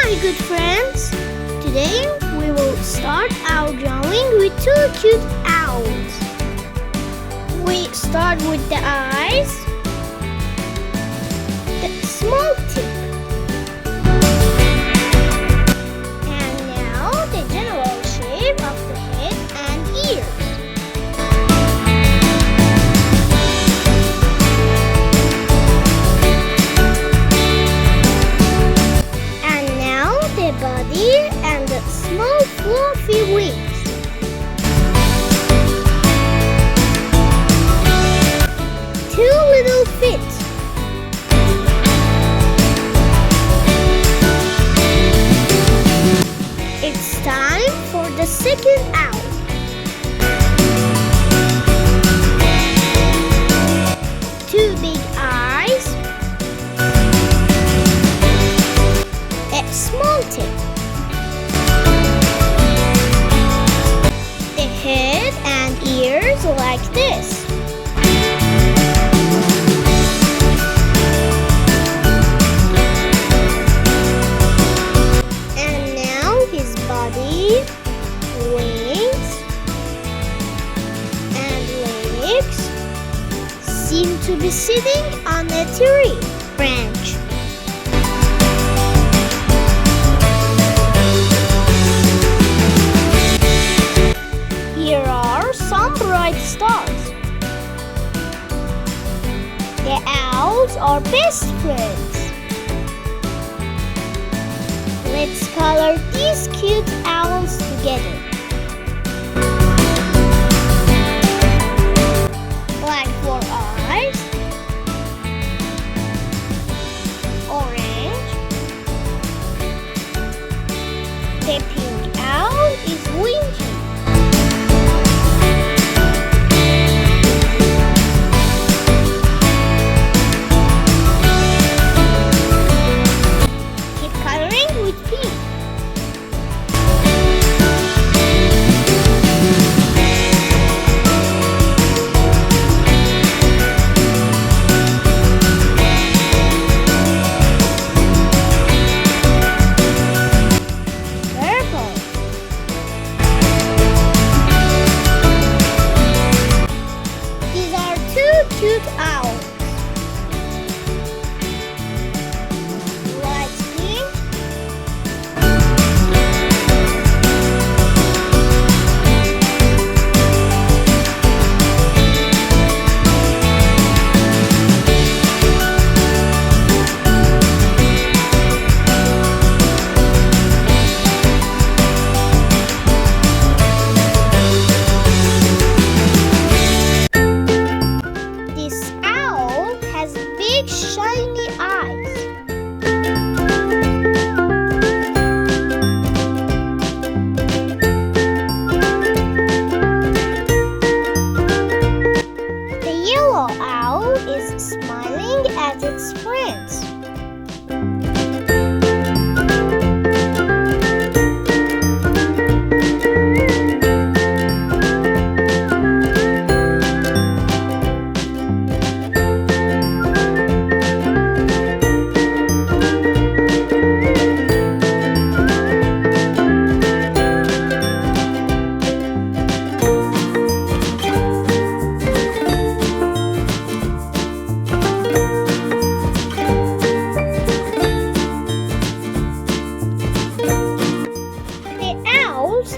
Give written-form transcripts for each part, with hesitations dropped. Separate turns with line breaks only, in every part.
Hi good friends! Today we will start our drawing with two cute owls. We start with the eyes, the small tip, and now the general shape of the head and ears. Body and the small fluffy wings. Two little feet. It's time for the second owl. Two big eyes. A small tip. The head and ears like this. And now his body, wings, and legs seem to be sitting on a tree branch. Here are some bright stars. The owls are best friends. Let's color these cute owls together. Black for eyes, orange. The pink owl is winking. Cute owls. Light pink. Shiny eyes. The yellow owl is smiling at its friends.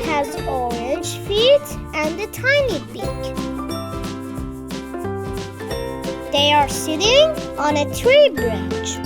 Has orange feet and a tiny beak. They are sitting on a tree branch.